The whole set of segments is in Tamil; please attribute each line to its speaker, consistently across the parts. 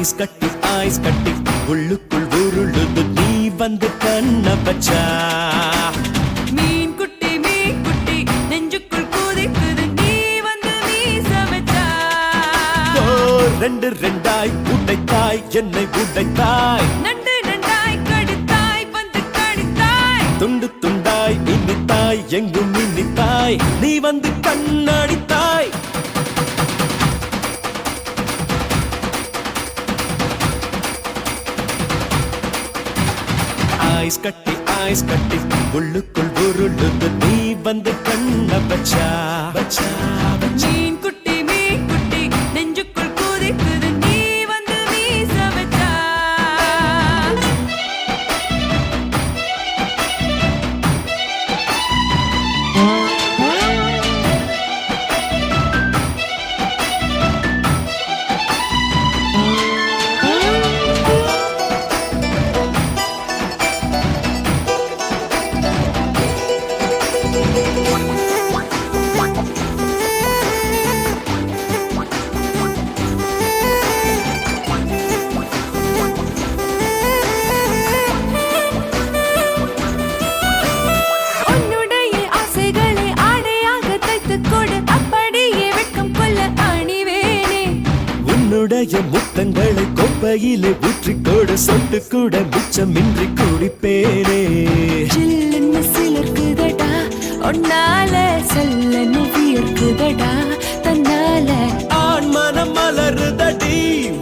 Speaker 1: ஐஸ் கட்டி உள்ளுக்குள் உருளுது நீ வந்து கண்ண பச்சா
Speaker 2: மீன் குட்டி நெஞ்சுக்குள் கூதிக்குது நீ வந்து மீச வச்சா
Speaker 1: ரெண்டு ரெண்டாய் உடைத்தாய் என்னை உடைத்தாய்
Speaker 2: நண்டு நண்டாய் கடித்தாய் வந்து கடித்தாய்
Speaker 1: துண்டு துண்டாய் இனித்தாய் எங்கும் இனித்தாய் நீ வந்து கண்ணடித்தாய் ஐஸ் கட்டி உள்ளுக்குள் உருளுது நீ வந்து கண்ண பச்சா பச்சா
Speaker 2: மீன் குட்டி நெஞ்சுக்குள் கூதிக்குது நீ வந்து மீச வச்சா
Speaker 1: முத்தங்களை கொப்பையிலே ஊற்றிக்கொடு சொட்டு கூட மிச்சமின்றி குடிப்பேனே
Speaker 2: சிலர்க்குதடா ஒன்னால சொல்லன்னு வியர்க்குதடா தன்னால
Speaker 1: ஆண் மனம் மலருதடி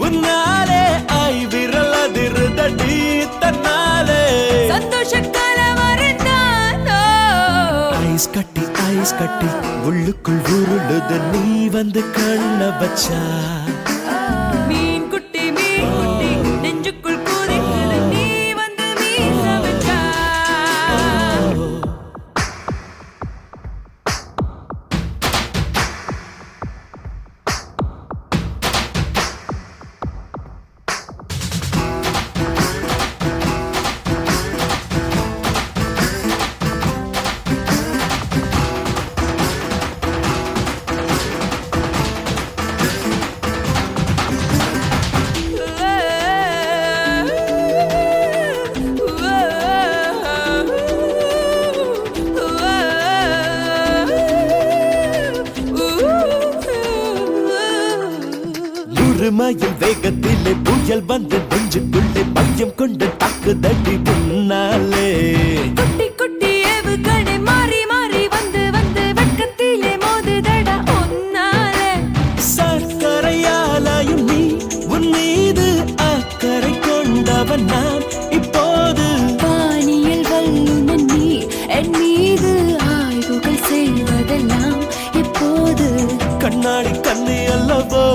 Speaker 1: உன்னாலே ஐ விரல் அதிருதடி தன்னாலே
Speaker 2: சந்தோஷ கலவரந்தானோ
Speaker 1: ஐஸ் கட்டி உள்ளுக்குள் உருளுது நீ வந்து கண்ண பச்சா
Speaker 2: மீன் குட்டி நெஞ்சுக்குள் கூதிக்குது நீ வந்து மீச வச்சா
Speaker 1: மயில் வேகத்திலே புயல் வந்து நெஞ்சுக்குள்ளே பையம் கொண்டு தாக்குதடி முன்னாலே
Speaker 2: குட்டி ஏவுகணை மாறி வந்து வெட்கத்திலே மோதுதடா ஒன்னாலே
Speaker 1: சர்க்கரையாலாயும் நீ உன் மீது அக்கறை கொண்டவன் நான் இப்போது
Speaker 2: வானியல் வல்லுநன் நீ என் மீது ஆய்வுகள் செய்வதெல்லாம் இப்போது
Speaker 1: கண்ணாடி கண்ணி அல்லவோ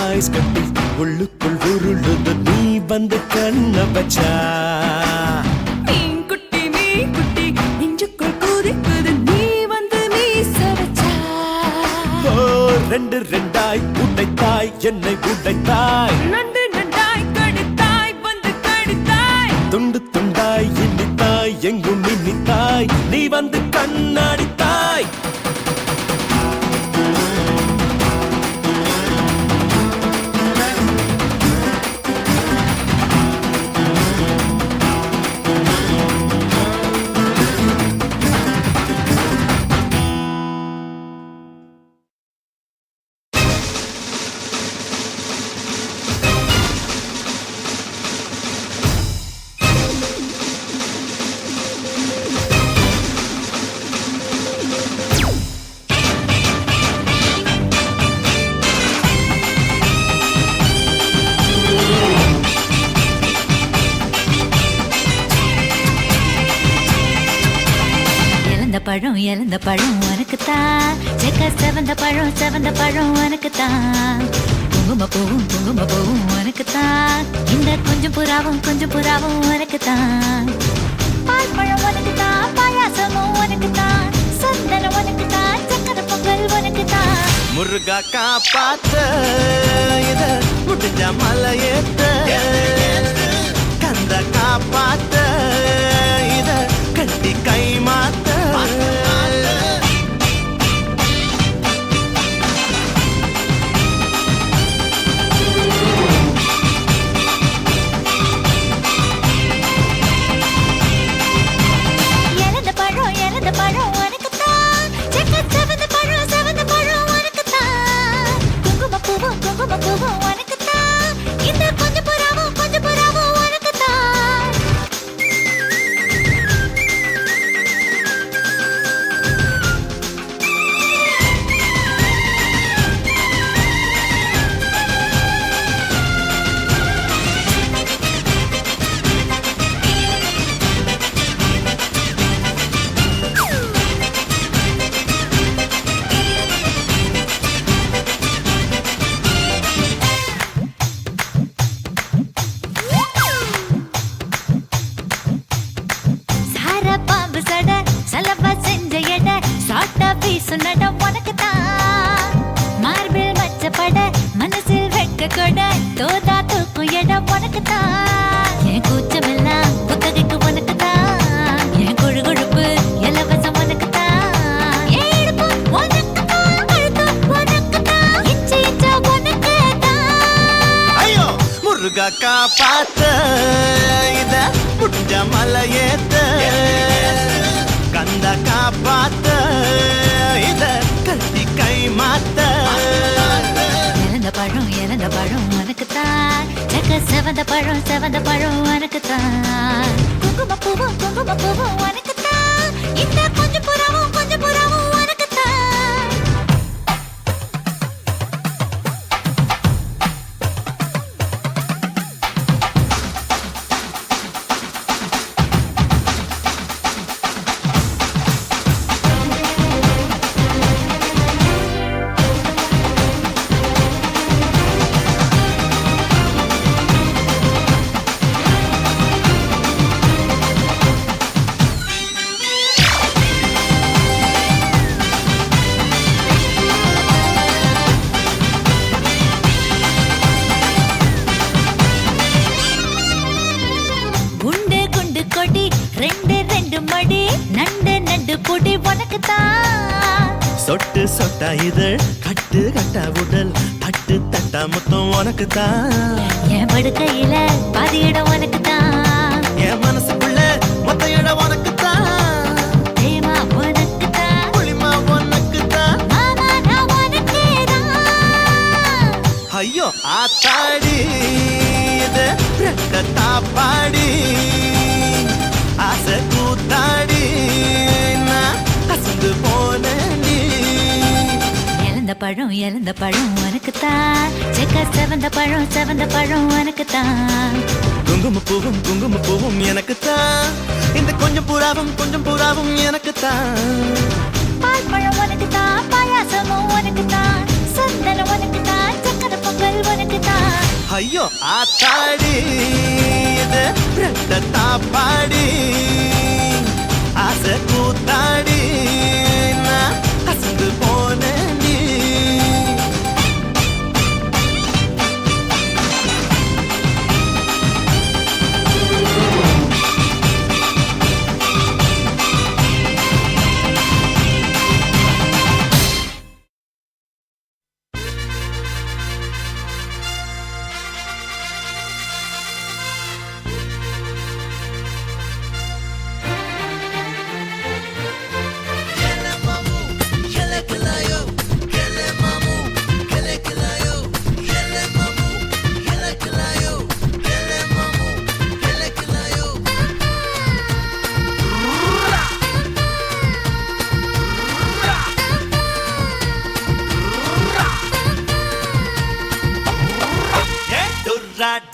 Speaker 1: ஐஸ் கட்டி உள்ளுக்குள் உருளுது நீ வந்து கண்ண பச்சா
Speaker 2: மீன் குட்டி நெஞ்சுக்குள் கூதிக்குது நீ வந்து மீச வச்சா
Speaker 1: ரெண்டு ரெண்டாய் உடைத்தாய் என்னை உடைத்தாய்
Speaker 2: நண்டு நண்டாய் கடித்தாய் வந்து கடித்தாய்
Speaker 1: துண்டு துண்டாய் இனித்தாய் எங்கும் இனித்தாய் நீ வந்து கண்ணடித்தாய்
Speaker 3: இழந்த பழம் உனக்குத்தான் செவந்த பழம் உனக்குத்தான் குங்கும பூவும் உனக்குத்தான் இந்த கொஞ்சம் புறாவும் உனக்குத்தான் பால் பழம் உனக்குத்தான் பாயாசமும் உனக்குத்தான் சந்தனம் உனக்குத்தான் சக்கரை பொங்கல் உனக்குத்தான்
Speaker 1: முருகா காப்பாத்த இத முடிஞ்ச மலையேத்த கந்த காப்பாத்த இத கட்டி கை மாத்த
Speaker 3: எல்லாம் உனக்குத்தான். என் கூச்சமெல்லாம் புத்தகைக்கு உனக்குத்தான். என் கொழு கொழுப்பு இலவசம் உனக்குத்தான். என் இடுப்பு உனக்குத்தான். கழுத்து உனக்குத்தான். இச்சை இச்சா உனக்குத்தான்.
Speaker 1: ஐயோ முருகா காப்பாத்த இத முடிஞ்ச மலையேத்த கந்த காப்பாத்த இத கட்டி கை மாத்த
Speaker 3: இழந்த பழம் உனக்குத்தான். செக்க செவந்த பழம் உனக்குத்தான். குங்குமப்பூவும் உனக்குத்தான். இந்த கொஞ்சம் புறாவும் உனக்குத்தான். குண்டு குண்டு கொடி ரெண்டு ரெண்டு மடி நண்டு பொடி உனக்குத்தான்.
Speaker 1: சொட்டு சொட்டா இதழ் கட்டு கட்டா உடல் தட்டு தட்டா மொத்தம் உனக்குத்தான்.
Speaker 3: என் படுக்கையில பாதி இடம் உனக்குத்தான்.
Speaker 1: என் மனசுக்குள்ள மொத்த இடம் உனக்குத்தான்.
Speaker 3: தேமா உனக்குத்தான்.
Speaker 1: புளிமா உனக்குத்தான்.
Speaker 3: மாமா நான் உனக்கேதான்.
Speaker 1: ஐயோ ஆத்தாடி இது ரக்கத்தா பாடி ஆசை கூத்தாடி நான் அசந்து போனேன்டி.
Speaker 3: இழந்த பழம் உனக்குத்தான். செக்க செவந்த பழம் உனக்குத்தான்.
Speaker 1: குங்குமப்பூவும் எனக்குத்தான். இந்த கொஞ்சம் புறாவும் எனக்குத்தான்.
Speaker 3: பால் பழம் உனக்குத்தான். பாயாசமும் உனக்குத்தான். சந்தனம் உனக்குத்தான். சக்கரை பொங்கல் உனக்குத்தான்.
Speaker 1: ஐயோ ஆத்தாடி இது ரக்கத்தா பாடி ஆசை கூத்தாடி நான் அசந்து போனேன்டி.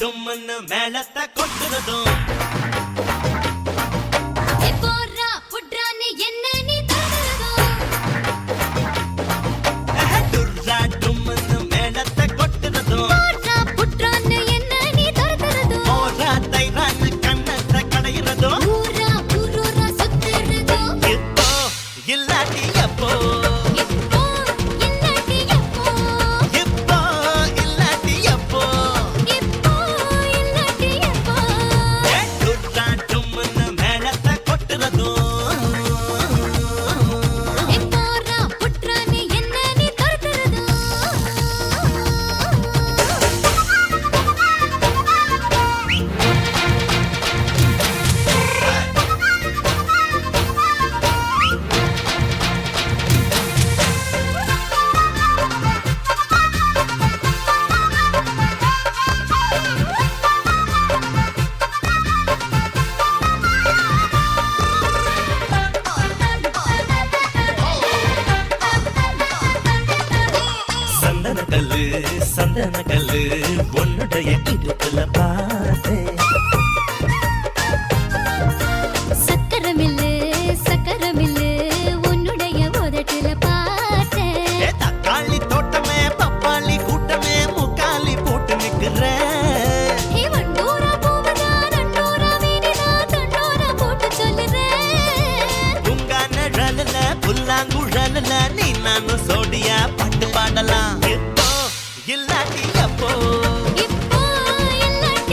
Speaker 1: டும்முன்னு மேளத்தை கொட்டுறதும்
Speaker 3: எப்போரா புட்ரானே என்ன நீ தரதோ.
Speaker 1: துர்ரா டும்முன்னு மேளத்தை கொட்டுறதும்
Speaker 3: போரா புட்ரானே என்ன நீ தரதோ.
Speaker 1: ஓரா தைரான்னு கண்ணத்தை கடையிறதும்
Speaker 3: ஊரா ஊரூரா சுத்துறதோ.
Speaker 1: இப்போ இல்லாட்டி எப்போ
Speaker 3: இப்போ இல்லாட்டி எப்போ.
Speaker 1: இப்போ இல்லாட்டி எப்போ
Speaker 3: இப்போ இல்லாட்டி எப்போ.
Speaker 1: துர்ரா டும்முன்னு மேளத்தை கொட்டுறதும்
Speaker 3: எப்போரா புட்ரானே என்ன நீ தரதோ.
Speaker 1: சந்தன கல்லு உன்னுடைய இடுப்புல பார்த்தேன்.
Speaker 3: சக்கரமில்லு உன்னுடைய உதட்டுல பார்த்தேன்.
Speaker 1: தக்காளி தோட்டமே பப்பாளி கூட்டமே முக்காலி போட்டு நிக்கிறேன்.
Speaker 3: வண்டூரா பூவதா நண்டூரா வீடினா தண்டூரா போட்டு சொல்லுறேன்.
Speaker 1: உங்க நிழல்ல புல்லாங்குழல்ல நீ நானும் சோடியா பாட்டு பாடலாம். இப்போ இல்லாட்டி எப்போ
Speaker 3: இப்போ இல்லாட்டி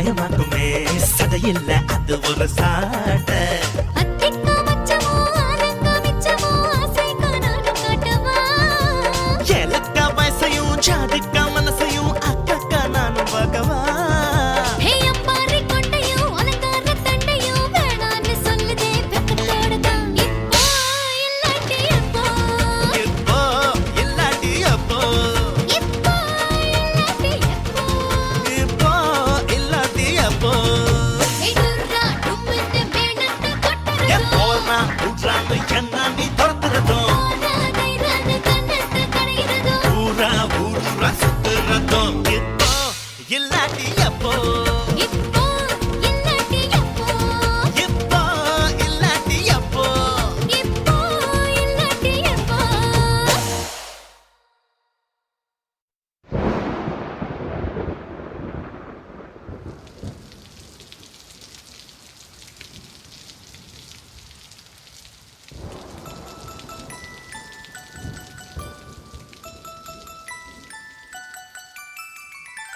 Speaker 1: பயமாக்குமே சதையில்ல அது ஒரு சாட்ட
Speaker 3: அத்திக்கா மச்சமோ ஆனங்க மிச்சமோ ஆசை காணாலும் காட்டவா
Speaker 1: ஏலக்கா வயசையும் ஜாதிக்கா மனசையும் அக்கா நானும் பகவா
Speaker 3: ஹே அம்பாரி கொண்டையும் அலங்கார தண்டையும் வேணான்னு சொல்லுதே வெக்கத்தோட தான்
Speaker 1: இப்போ இல்லாட்டி அப்போ
Speaker 3: இப்போ
Speaker 1: இல்லாட்டி அப்போ
Speaker 3: ஹே துர்ரா டும்மிட்டு வேணத்து கொட்டறதோ
Speaker 1: எப்போனா உட்றான்னு என்ன நீ துரத்துறதும்
Speaker 3: தைரான கண்ணத்து கடையிறதோ
Speaker 1: ஊரா சுத்துறதும் இப்போ இல்லாட்டி அப்போ
Speaker 3: இப்போ இல்லாட்டி எப்போ
Speaker 1: இப்போ இல்லாட்டி அப்போ
Speaker 3: இப்போ இல்லாட்டி எப்போ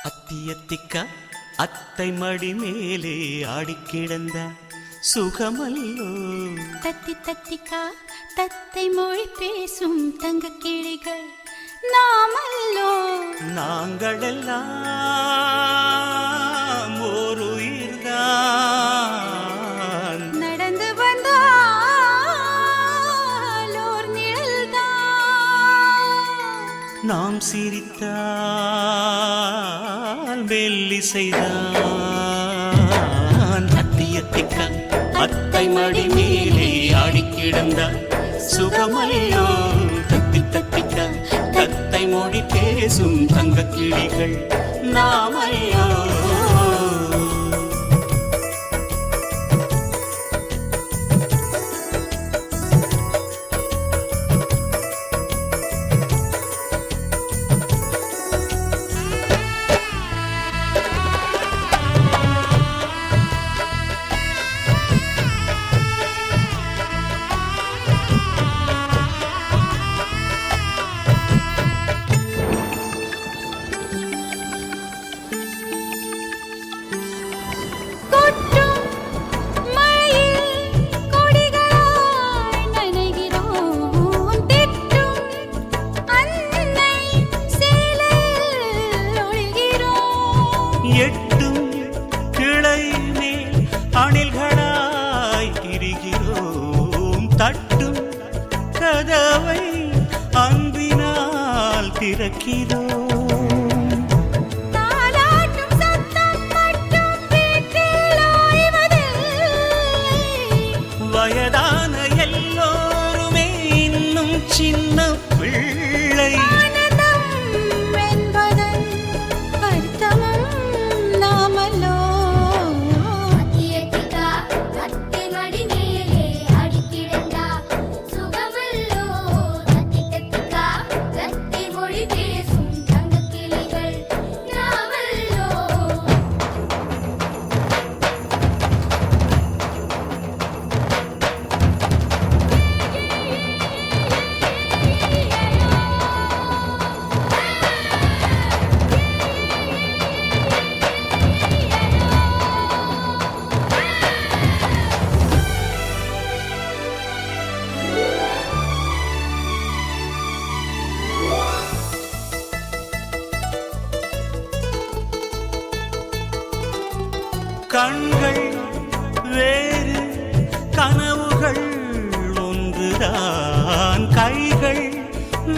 Speaker 1: அத்தியத்திக்கா அத்தை மடி மேலே ஆடிக்கிடந்த சுகமல்லோ
Speaker 3: தத்தி தத்திக்கா தத்தை மொழி பேசும் தங்க கிளிகள் நாமல்லோ
Speaker 1: நாங்களெல்லாம் ஓர் உயிர்தான்
Speaker 3: நடந்து வந்தால் ஓர் நிழல்தான்
Speaker 1: நாம் சிரித்தால் மெல்லிசைதான் அத்தியத்திக்கா அத்தை மடி மேலே ஆடிக்கிடந்த சுகமல்லோ தத்தி தத்திக்கா தத்தை மொழி பேசும் தங்க கிளிகள் நாமையோ
Speaker 3: கொட்டும் மழையில் கொடிகளாய் நனைகிறோம் திட்டும் அன்னை சேலையில் ஒளிகிறோம்
Speaker 1: எட்டும் கிளை மேல் அணில்களாய் திரிகிறோம் தட்டும் கதவை அன்பினால் திறக்கிறோம்
Speaker 3: தாலாட்டும் சத்தம் மட்டும் வீட்டில் ஓய்வதில்லை
Speaker 1: வயதான எல்லோருமே இன்னும் சின்ன பிள்ளை
Speaker 3: ஆனந்தம் என்பதன் அர்த்தமும் நாமல்லோ
Speaker 4: அத்தியத்திக்கா அத்தை மடி மேலே ஆடிக்கிடந்தா சுகமல்லோ தத்தி தத்திக்கா தத்தை மொழி பேசும் தங்கக் கிளிகள் நாமல்லோ
Speaker 1: கண்கள் வேறு கனவுகள் ஒன்றுதான் கைகள்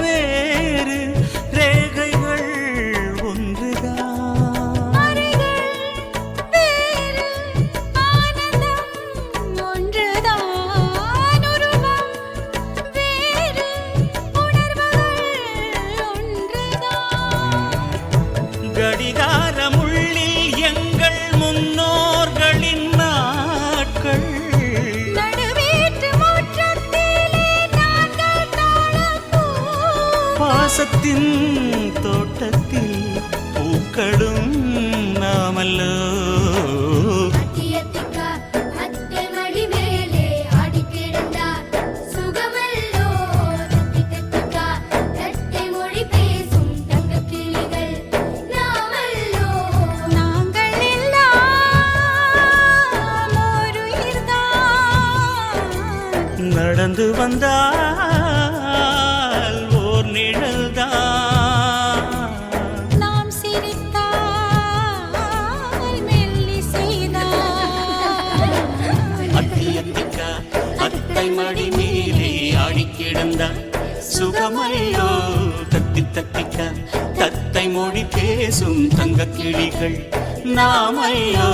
Speaker 1: வேறு ரேகைகள் ஒன்றுதான்
Speaker 3: அறைகள் வேறு ஆனந்தம் ஒன்றுதான் உருவம் வேறு உணர்வுகள் ஒன்றுதான்
Speaker 1: கடிகாரமுள்ளில் எங்கள் முன்னோர்களின் நாட்கள்
Speaker 3: நடுவீட்டு முற்றத்திலே நாங்கள் தாழப்பூ
Speaker 1: பாசத்தின் தோட்டத்தில் பூக்களும் நாமல்லோ
Speaker 4: அத்தியத்திக்கா அத்தை மடி மேலே ஆடிக்கிடந்தா சுகமல்லோ தத்தி தத்திக்கா தத்தை மொழி பேசும் தங்கக் கிளிகள் நாமல்லோ
Speaker 3: நாங்கள் எல்லாம்
Speaker 1: நடந்து வந்தால் ஓர் நிழல்தான்.
Speaker 3: நாம் சிரித்தால் மெல்லிசைதான்.
Speaker 1: அத்தி அத்திக்கா அத்தை மடி மேலே ஆடி கிடந்தார் சுகமல்லோ. தத்தி தத்திக்கா தத்தை மொழி பேசும் தங்க கிளிகள் நாமையோ.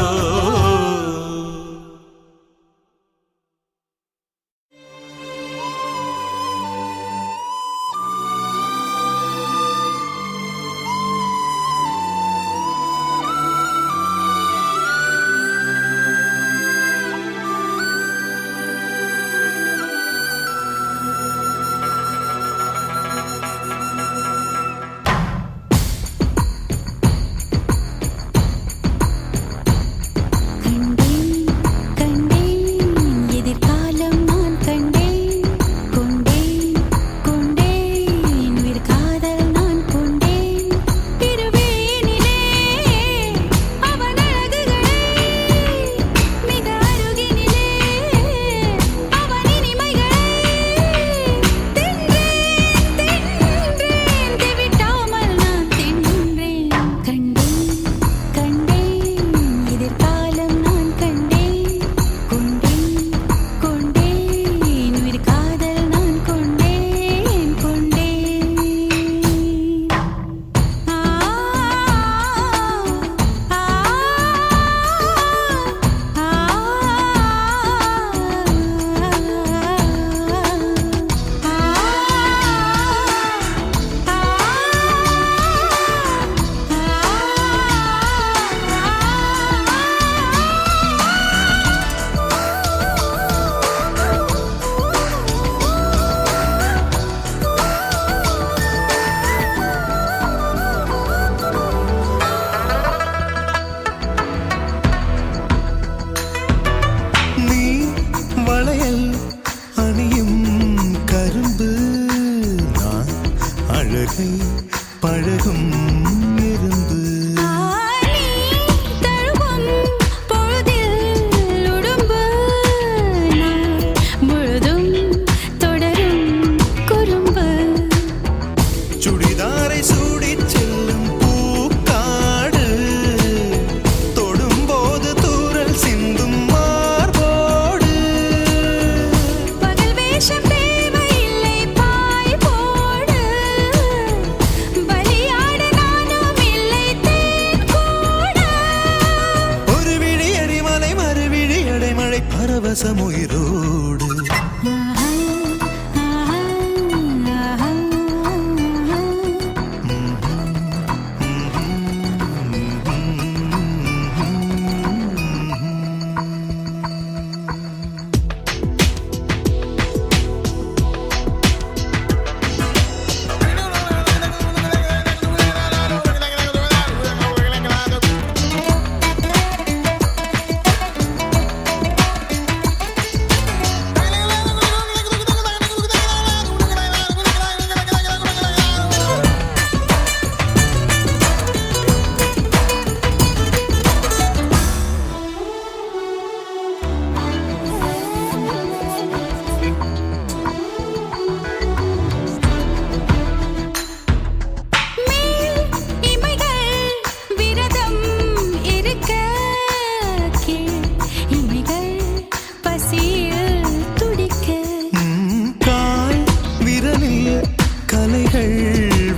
Speaker 1: பழகும் எறும்பு
Speaker 3: தழுவும் பொழுதில் உடும்பு நான் முழுதும் தொடரும் குறும்பு
Speaker 1: சுடிதாரை சூடிச் செல்லும் பூக்காடு தொடும்போது தூறல் சிந்தும் மார்போடு
Speaker 3: பகல் வேஷம் தேவையில்லை பாய் போடு பலியாட நானும் இல்லை தேன் கூட
Speaker 1: ஒரு விழி எரிமலை மறுவிழி அடைமழை பரவசம் உயிரோடு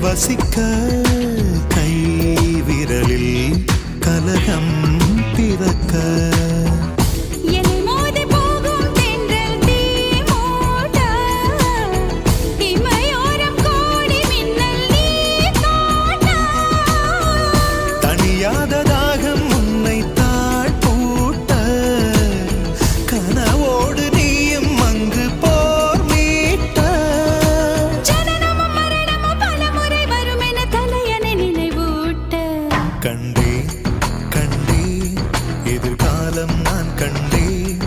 Speaker 1: வசிக்க கை விரலில் கலகம் பிறக்க
Speaker 3: மோதி போகும் தென்றல் தீ மூட்ட இமையோரம் கோடி மின்னல் நீ காட்ட
Speaker 1: தனியாத தாகம் உன்னை தாழ்பூட்ட கனவோடு நீயும் அங்கு போர் மீட்ட
Speaker 3: ஜனனமும் மரணமும் பலமுறை வரும் என தலையணை நினைவூட்ட
Speaker 1: கண்டேன் கண்டேன் எதிர்காலம் நான் கண்டேன்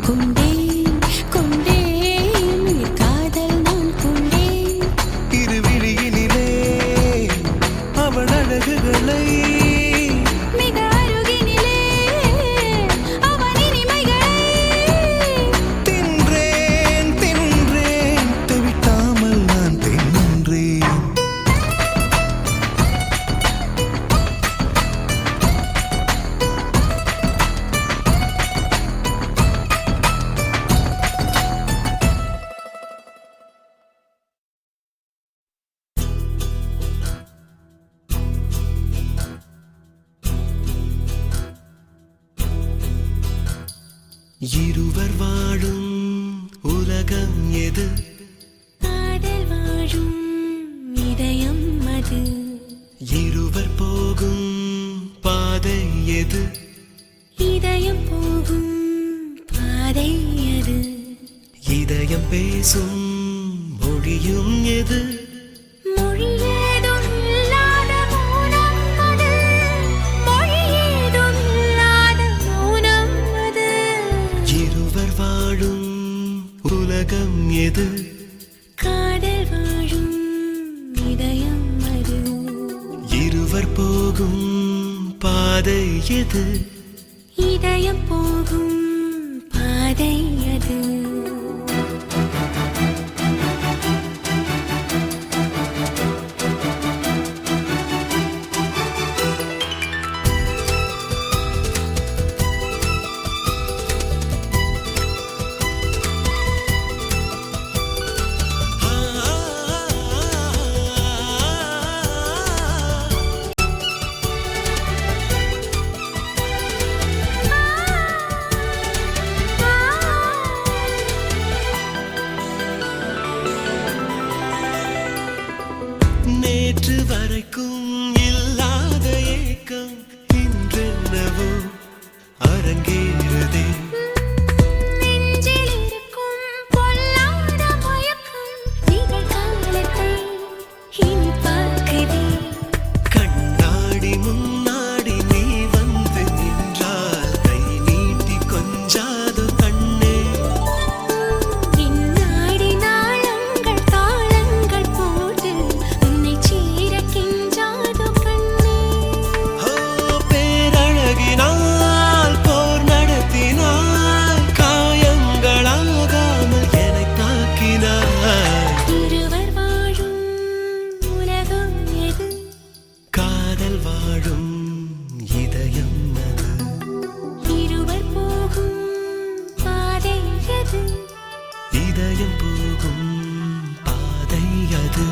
Speaker 3: கொண்டேன் கொண்டேன் உயிர் காதல் நான் கொண்டேன்
Speaker 1: இருவிழியினிலே அவள் அழகுகளை
Speaker 3: மிக அருகினிலே அவன் இனிமைகளை
Speaker 1: தின்றேன் தின்றேன் இருவர் வாழும் உலகம் எது?
Speaker 3: காதல் வாழும் இதயம் அது.
Speaker 1: இருவர் போகும் பாதை எது?
Speaker 3: இதயம் போகும் பாதை அது.
Speaker 1: இதயம் பேசும் மொழியும் எது?
Speaker 3: மொழியேதும் இல்லாத மௌனம் அது. மொழியேதும் இல்லாத மௌனம் அது.
Speaker 1: இருவர் வாழும் உலகம் எது?
Speaker 3: காதல் வாழும் இதயம் அது.
Speaker 1: இருவர் போகும் பாதை எது?
Speaker 3: இதயம் போகும் பாதை அது.
Speaker 1: நேற்று வரைக்கும் இல்லாத ஏக்கம் இன்றென்னவோ அரங்கேறுதே.
Speaker 3: நெஞ்சில் இருக்கும் பொல்லாத மயக்கம் நிகழ்காலத்தை இனி பார்க்குதே.
Speaker 1: கண்ணாடி முன்னாடி நீ வந்து நின்றால் கை நீட்டி கொஞ்சாது கண்ணே.
Speaker 3: இந்நாடி நாளங்கள் தாளங்கள் போட்டு உன்னை சீர கெஞ்சாதோ கண்ணே.
Speaker 1: பேரழகினால் போர் நடத்தினாய், காயங்களாகாமல் என்னை தாக்கினாய்.
Speaker 3: இருவர் வாழும் உலகம் எது?
Speaker 1: காதல் வாழும் இதயம் அது.
Speaker 3: இருவர் போகும் பாதை எது?
Speaker 1: இதயம் போகும் பாதை அது.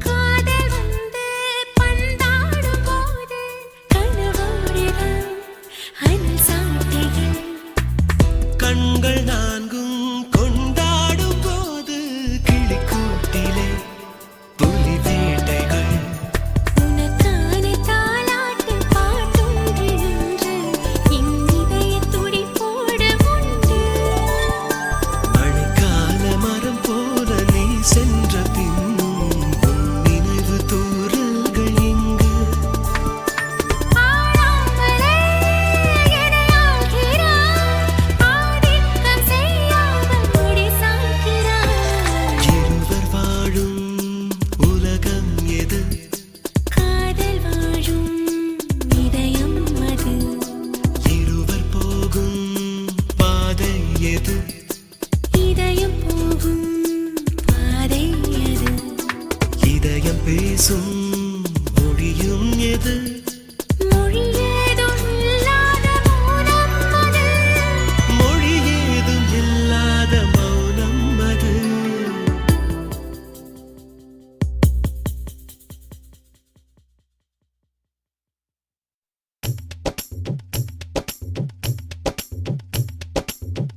Speaker 3: காதல் வந்து பந்தாடும் போது கனவோடுதான் அனல் சாட்டைகள்.
Speaker 1: கண்கள் நான்கும் கொண்டாடும் போது கிளிக்கூட்டிலே புலி வேட்டைகள்.
Speaker 3: உனக்கான தாலாட்டு பாட்டொன்று என்று என் இதய துடிப்போடு உண்டு.
Speaker 1: மழைக்கால மரம் போல நீ சென்ற பின்னும் உன் நினைவு தூறல்கள் இங்கு.
Speaker 3: ஆளாமலே என்னை ஆள்கிறாய். ஆதிக்கம் செய்யாமல் முடி சாய்க்கிறாய்.
Speaker 1: இருவர் வாழும் உலகம் எது?
Speaker 3: காதல் வாழும் இதயம் அது.
Speaker 1: இருவர் போகும் பாதை எது?
Speaker 3: இதயம் போகும் பாதை அது.
Speaker 1: இதயம் பேசும் மொழியும் எது?
Speaker 3: மொழியேதும் இல்லாத மௌனம் அது.
Speaker 1: மொழி ஏதும் இல்லாத மௌனம் அது.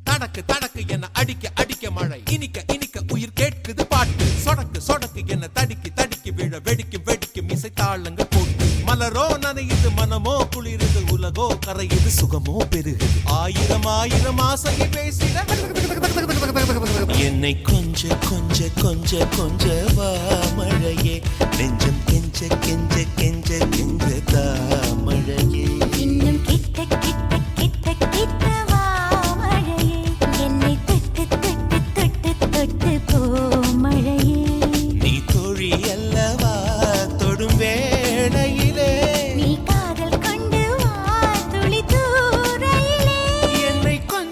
Speaker 5: தடக்கு தடக்கு என்ன அடிக்க அடிக்க மழை, இனிக்க இனிக்க உயிர் கேட்குது பாட்டு. சொடக்கு சொடக்கு என்ன தடிக்கி தடிக்கி விழ வெடிக்கும் வெடிக்கும் இசை தாளங்கள் போட்டு. மலரோ நனையுது, மனமோ குளிருது, உலகோ கரையுது, சுகமோ பெருகுது. ஆயிரம் ஆயிரம் ஆசையை பேசிட
Speaker 1: என்னை கொஞ்ச கொஞ்ச கொஞ்ச கொஞ்ச வா மழையே, நெஞ்சம் கெஞ்ச கெஞ்ச கெஞ்ச கெஞ்ச தா மழையே.
Speaker 3: இன்னும் கிட்ட கிட்ட கிட்ட கிட்ட வா மழையே. என்னை தொட்டு தொட்டு தொட்டு தொட்டு போ மழையே.
Speaker 1: நீ தோழி அல்லவா தொடும் வேளையிலே,
Speaker 3: நீ காதல் கொண்டு வா துளி தூரையிலே.
Speaker 1: என்னை கொஞ்ச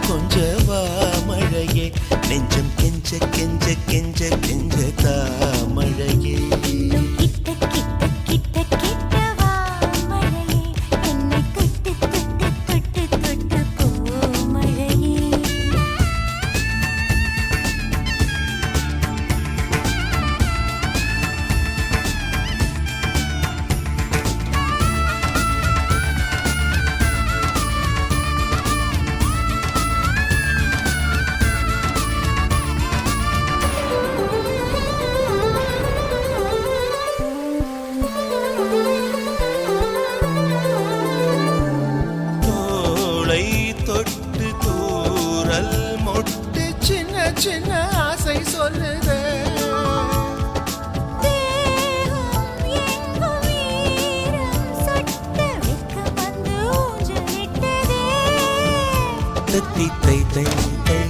Speaker 1: கொஞ்ச வா மழையே நெஞ்சம் கெஞ்ச கெஞ்ச கெஞ்ச கெஞ்ச தாமழையே
Speaker 3: இன்னும் கிட்ட கிட்ட கிட்ட கிட்ட வா மழையே என்னை தொட்டு தொட்டு தொட்டு தொட்டு போ மழையே
Speaker 1: தோளை தொட்டு தூரல் மொட்டு சின்ன சின்ன ஆசை சொல்லுதே
Speaker 3: தேகம் எங்கும் ஈரம் சொட்ட வெட்கம் வந்து ஊஞ்சலிட்டதே
Speaker 1: தத்தி தை தை தை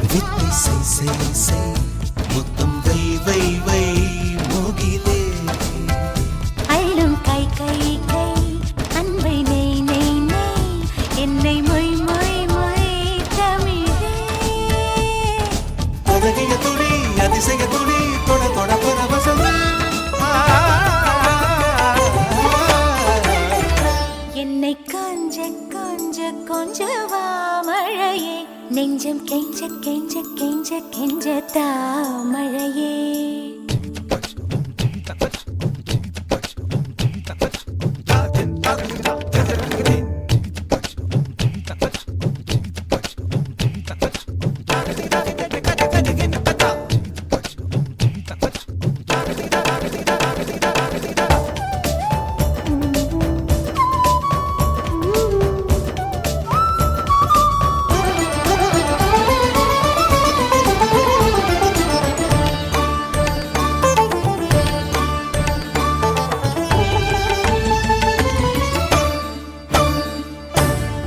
Speaker 1: வித்தை சை சை சை முத்தம் வை வை வை மூகிலே
Speaker 3: அள்ளும் கை கை கை அன்பை நெய் நெய் நெய் என்னை மொய் மொய் மொய் தமிழே
Speaker 1: அழகிய துளி அதிசய துளி தொட தொட பரவசமே
Speaker 3: என்னை கொஞ்ச கொஞ்ச கொஞ்ச வா மழையே நெஞ்சம் கெஞ்ச கெஞ்ச கெஞ்ச கெஞ்ச தாமழையே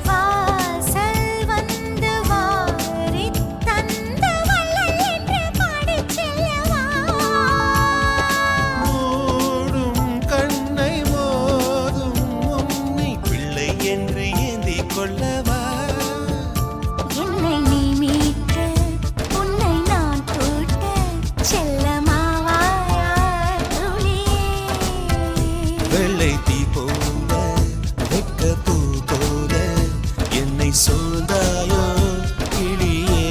Speaker 3: வாசல் வந்து வாரித் தந்த வள்ளல் என்று பாடிச் செல்லவா
Speaker 1: மூடும் கண்ணை மோதும் உன்னை பிள்ளை என்று ஏந்திக் கொள்ளவா
Speaker 3: என்னை நீ மீட்க உன்னை நான் கூட்ட செல்லமாவாயா துளியே
Speaker 1: வெள்ளை தீ போல வெக்க பூ போல என்னை சூழ்ந்தாயோ கிளியே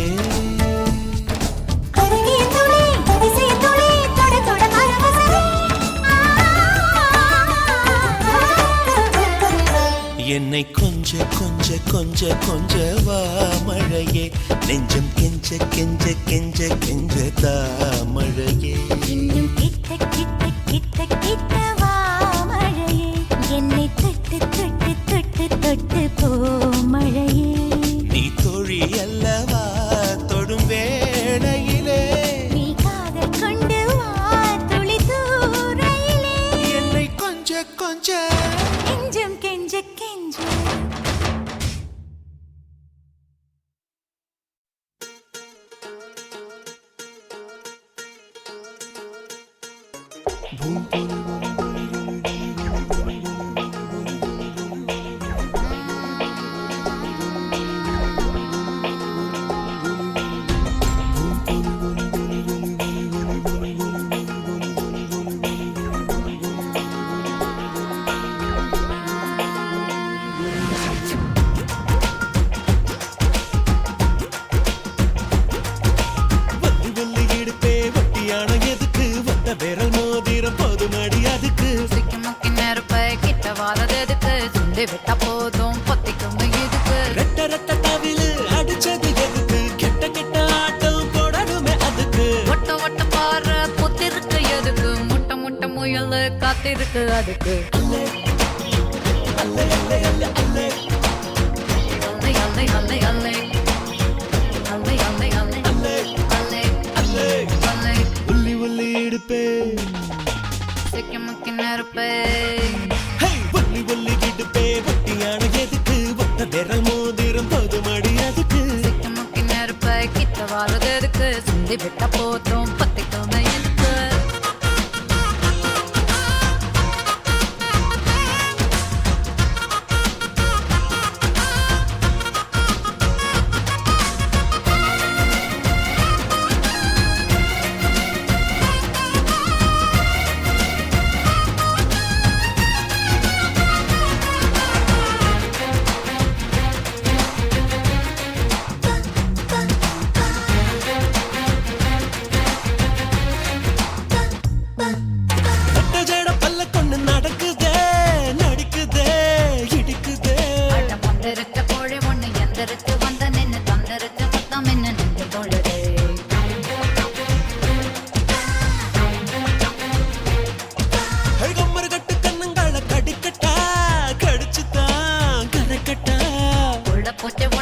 Speaker 3: அழகிய துளி அதிசய துளி தொட தொட பரவசமே
Speaker 1: என்னை கொஞ்ச கொஞ்ச கொஞ்ச கொஞ்ச வா மழையே நெஞ்சம் கெஞ்ச கெஞ்ச கெஞ்ச கெஞ்ச தாமழையே
Speaker 3: இன்னும் கிட்ட கிட்ட கிட்ட கிட்ட வா மழையே என்னை தொட்டு தொட்டு தொட்டு தொட்டு போ மழையே
Speaker 1: நீ தோழி அல்லவா தொடும் வேளையிலே
Speaker 3: நீ காதல் கொண்டு வா துளி தூரையிலே
Speaker 1: என்னை கொஞ்ச கொஞ்ச
Speaker 3: கெஞ்சம் கெஞ்ச கெஞ்ச
Speaker 1: வள்ளி வள்ளி இடுப்பே வட்டியான எதுக்கு வந்த விரல் மோதிரம் போதுமடி அதுக்கு
Speaker 2: சிக்கிமுக்கி நெருப்பை கிட்ட வாரதுக்கு சுண்டி விட்டா போதும் பொத்திக்கும் இதுக்கு
Speaker 1: ரெட்ட ரெட்ட தவிலு அடிச்சது எதுக்கு கெட்ட கெட்ட ஆட்டம் போடணுமே அதுக்கு
Speaker 2: ஒட்ட ஒட்ட பாரு புத்திருக்கு எதுக்கு முட்டை முட்டை முயல் காத்திருக்கு அதுக்கு அல்லை அல்லை அல்லை அல்லை அல்லை அல்லை அல்லை அல்லை
Speaker 1: உள்ளி உள்ளி இடுப்பே
Speaker 2: சிக்கிமுக்கி நெருப்பை
Speaker 1: ஹே வள்ளி வள்ளி இடுப்பே வட்டியான எதுக்கு வந்த விரல் மோதிரம் போதுமடி அதுக்கு
Speaker 2: சிக்கிமுக்கி நெருப்பை கிட்ட வாரதுக்கு சுண்டி விட்டா போதும் பொத்திக்கும் இதுக்கு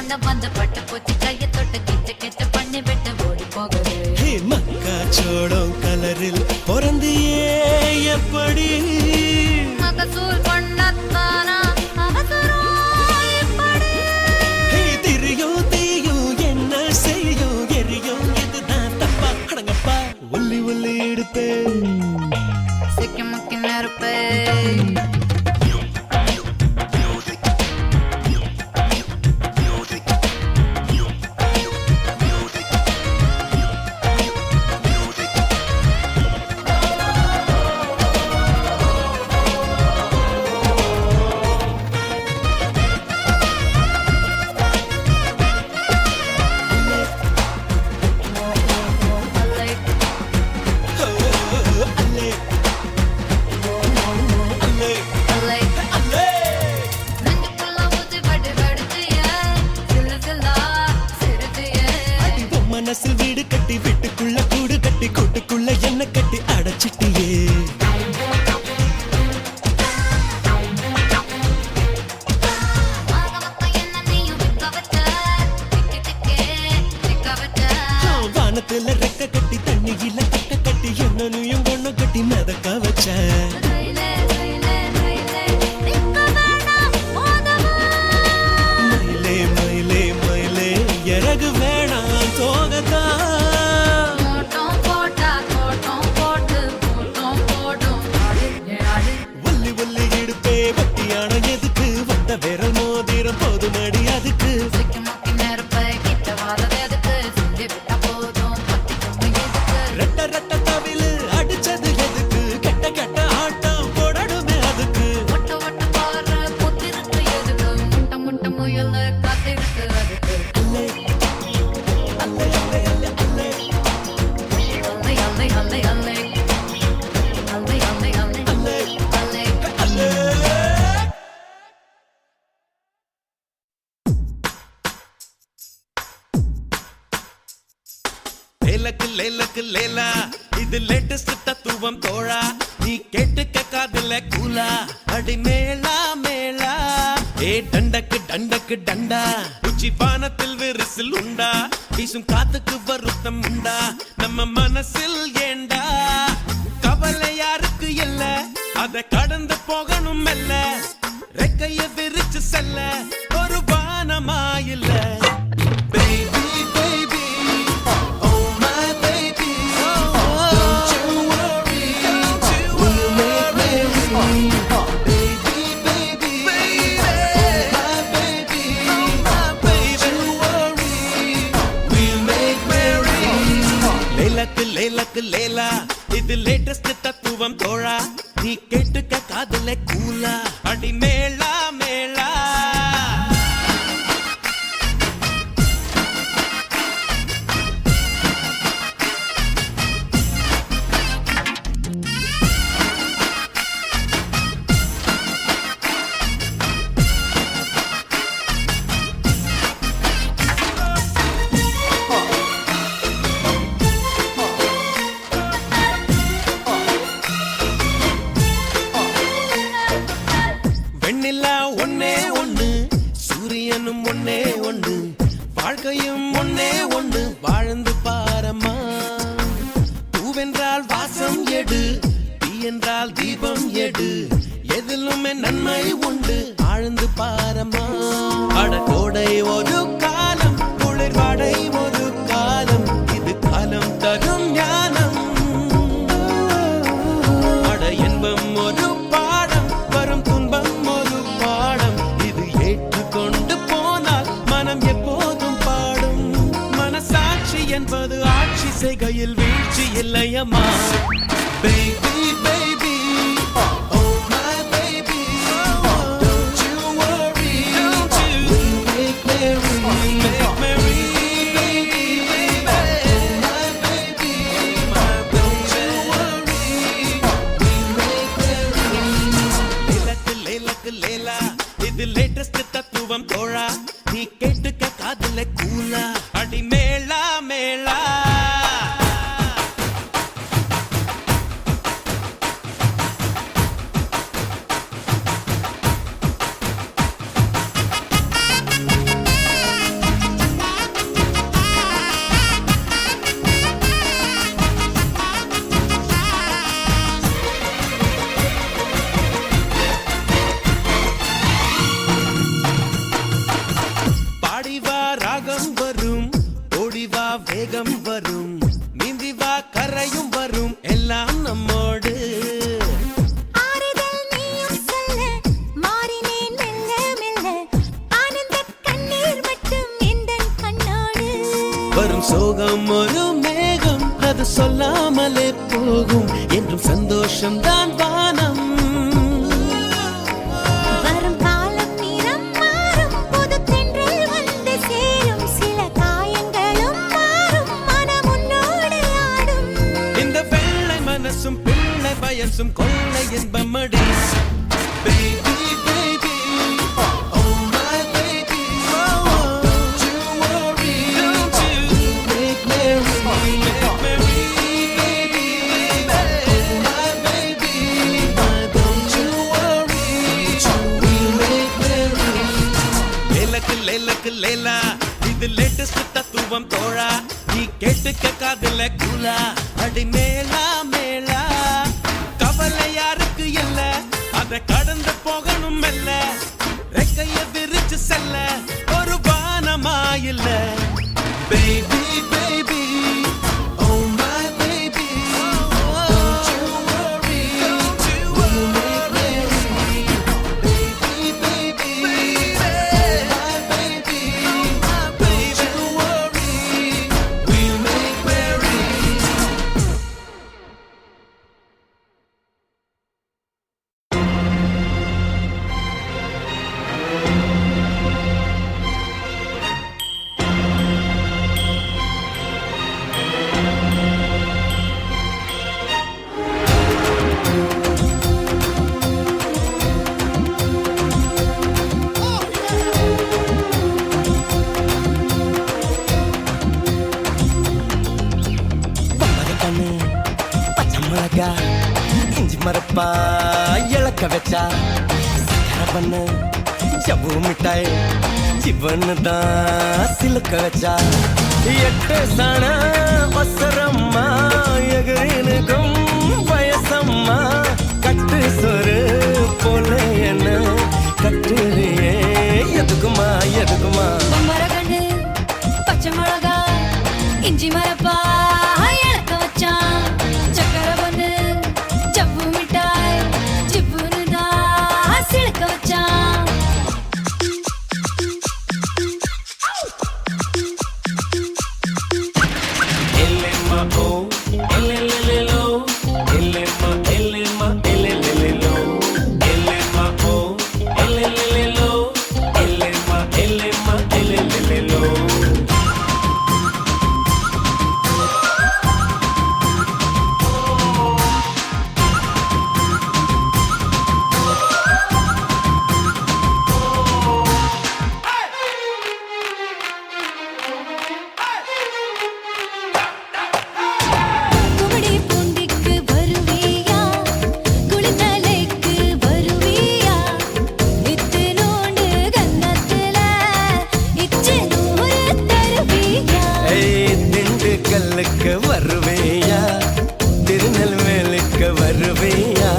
Speaker 2: பொண்ண வந்து பட்டு போச்சு கைய தொட்டு கிச்ச கிச்ச பண்ணி விட்டு ஓடி போகுது
Speaker 1: ஹே மக்காச்சோளம் கலரில் பிறந்தியே எப்படி
Speaker 2: மகசூல் பண்ணத்தானா அவசரம் இப்படி
Speaker 1: ஹே திரியும் தீயும் என்ன செய்யும் எரியும் இதுதான் தப்பா அடங்கப்பா ஒல்லி ஒல்லி எடுப்பே
Speaker 2: சிக்கி முக்கி நெருப்பே
Speaker 1: மனசில் வீடு கட்டி வீட்டுக்குள்ள கூடு கட்டி கூட்டுக்குள்ள என்ன கட்டி அடைச்சிட்டியே வானத்துல ரெக்க கட்டி தண்ணியில கட்ட கட்டி என்னனையும் ஒண்ணு கட்டி மிதக்க வச்ச மயிலே மயிலே மயிலே இறகு வேணாம் தோகத்தான் ஒல்லி ஒல்லி இடுப்பே வட்டியான எதுக்கு வந்த விரல் மோதிரம் போதுமடி அதுக்கு ரெட்ட ரெட்ட தவிலு அடிச்சது எதுக்கு கெட்ட கெட்ட ஆட்டம் போடணுமே அதுக்கு அல்லே அல்லே அல்லே அல்லே அல்லே லேலக்கு லேலக்கு லேலா இது லேட்டஸ்ட் தத்துவம் தோழா நீ கேட்டுக்க காதுல கூலா அடி மேளா மேளா ஏ டண்டக்கு டண்டக்கு டண்டா உச்சி வானத்தில் விரிசில் உண்டா வீசும் காத்துக்கு வருத்தம் உண்டா நம்ம மனசில் ஏண்டா கவலை யாருக்கு இல்ல அத கடந்து போகணும் மெல்ல ரெக்கைய விரிச்சு செல்ல ஒரு வானமாயில்ல baby baby oh my baby don't you worry we'll make merry baby baby oh my baby don't you worry we'll make merry லேலக்கு லேலக்கு லேலா இது லேட்டஸ்ட் தத்துவம் தோழா நீ கேட்டுக்க காதுல கூலா அடி மேளா மேளா வெண்ணிலா ஒன்னே ஒண்ணு சூரியனும் ஒன்னே ஒண்ணு வாழ்க்கையும் ஒன்னே ஒண்ணு வாழ்ந்து பாரம்மா பூவென்றால் வாசம் எடு தீ என்றால் தீபம் எடு எதிலுமே நன்மை உண்டு ஆழ்ந்து பாரம்மா அடகோடை ஒரு காலம் குளிர்வாடை ஒரு காலம் இது காலம் தரும் ஞானம் அட இன்பம் ஒரு பாடம் வரும் துன்பம் ஒரு பாடம் இது ஏற்றுக்கொண்டு போனால் மனம் எப்போதும் பாடும் மனசாட்சி என்பது ஆட்சி செய்கையில் வீழ்ச்சி இல்லையம்மா baby baby oh my baby don't you worry we'll make merry baby oh my baby don't you worry we'll make merry லேலக்கு லேலக்கு லேலா இது லேட்டஸ்ட் தத்துவம் தோழா நீ கேட்டுக்க காதுல கூலா அடி மேளா மேளா போகும் என்றும் சந்தோஷம்தான் வானம்.
Speaker 3: வரும் காலம் நிறம் மாறும், புது தென்றல் வந்து சேரும், சில காயங்களும் மாறும், மனம் உன்னோடு ஆடும்.
Speaker 1: இந்த வெள்ளை மனசும் பிள்ளை வயசும் கொள்ளை இன்பமடி. Baby, baby, oh my baby, don't you worry, don't you make me baby, oh my baby, don't you worry, we'll make merry. லேலக்கு லேலக்கு லேலா, இது லேட்டஸ்ட் தத்துவம் தோழா, நீ கேட்டுக்க காதுல கூலா, அடி மேலா மேலா, கவலை யாருக்கு இல்ல, அதை கடந்து போகணும் மெல்ல, ரெக்கைய விரிச்சு செல்ல ஒரு வானமாயில்ல. Baby, baby, oh my baby, don't you worry, we'll make merry. Baby, baby, oh my baby, don't you worry, we'll make merry.
Speaker 6: கண்ணு பச்சை மிளகா இஞ்சி மரப்பா இழக்க வச்சா சக்கரை பண்ணு ஜவ்வு மிட்டாய் சிவன்னு தான் சிலுக்க வச்சா எட்டு சாண வசரம்மா எகிரினுக்கும் வயசம்மா கட்டு சொரு போல என்ன கட்டுறியே எதுக்குமா எதுக்குமா
Speaker 2: மரகண்டு பச்சை மிளகா இஞ்சி மரப்பா இழக்க வச்சான் சக்கரை பண்ணு ஜவ்வு மிட்டாய் சிப்புன்னு தான் சிலுக்க வச்சான்.
Speaker 6: Elema oh, elelelelo, elema elema elelelelo, elema oh, elelelelo, elema elema elelelelo.
Speaker 2: குமடி பூண்டிக்கு வருவியா குளித்தலைக்கு வருவியா இத்து நோண்டு கன்னத்துல இச்சு நூறு தருவியா.
Speaker 6: ஏய் திண்டுக்கல்லுக்கு வருவேயா திருநெல்வேலிக்கு வருவேயா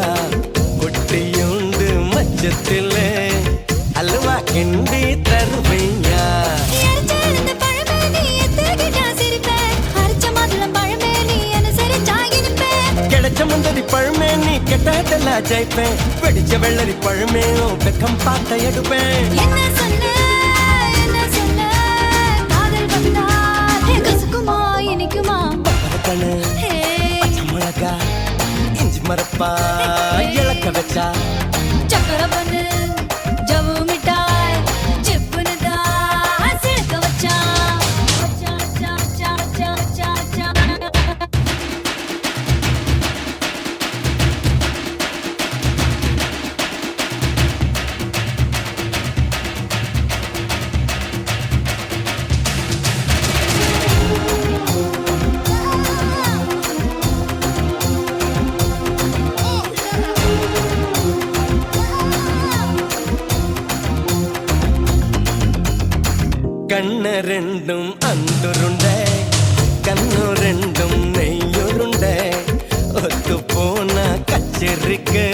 Speaker 6: குட்டியுண்டு மச்சத்திலே அல்வா கிண்டி தருவேயா
Speaker 2: எரிச்செழுந்த பழமே நீ எத்துக்கிட்டா சிரிப்ப அரைச்ச மாதுளம் பழமே நீ அனுசரிச்சா இருப்ப.
Speaker 6: கிடைச்ச முந்தரி பழமே நீ கெட்டதெல்லாம் ஜெயிப்பேன் வெடிச்ச வெள்ளரி பழமே உன் வெக்கம் பார்த்த எடுப்பேன்
Speaker 2: என்ன சொன்ன காதல் வந்தால் கசுக்குமா இனிக்குமா.
Speaker 6: கண்ணு
Speaker 2: ஹே
Speaker 6: பச்சை மிளகா இஞ்சி மரப்பா இழக்க வச்சா
Speaker 2: சக்கரை பண்ணு ஜவ்வு மிட்டாய் சிப்புன்னு தான் சிலுக்க வச்சான்.
Speaker 6: கண்ணு ரெண்டும் அந்துருண்டை கண்ணு ரெண்டும் நெய்யுருண்டை ஒத்து போன கச்சேரிக்கு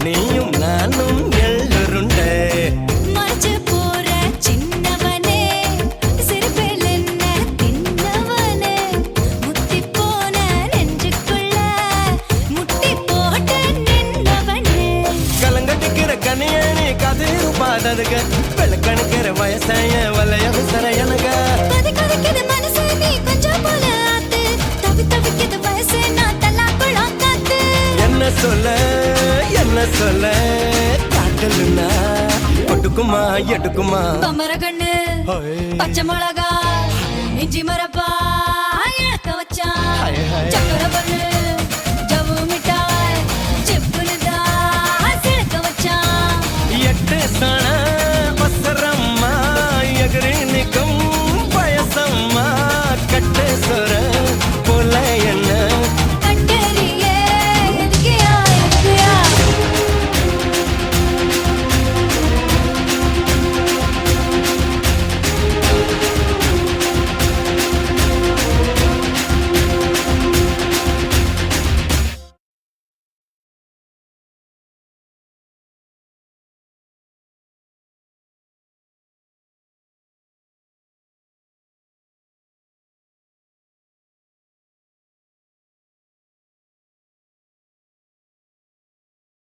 Speaker 6: நீயும் நானும் எள்ளுருண்டை
Speaker 2: மறைச்சு போற சின்னவனே சிறுபில் என்ன தின்னவனே முத்தி போன நெஞ்சுக்குள்ள முட்டி போட்டு நின்னவனே.
Speaker 6: கலங்கட்டிக்கிற கனியணி கதிரு பாததுக்கு வெளுக்கணுக்கிற வயசைய வலைய விசர எனக்கு
Speaker 2: கதை கதைக்குது மனசு நீ கொஞ்சம் போல ஆத்து தவி தவிக்குது வயசு நான் தலாக்கு
Speaker 6: என்ன சொல்ல காட்டலுன்னா ஒட்டுக்குமா எடுக்குமா
Speaker 2: பம்பர கண்ணு பச்சை மிளகா இஞ்சி மரப்பா இழக்க வச்சா சக்கர பண்ணு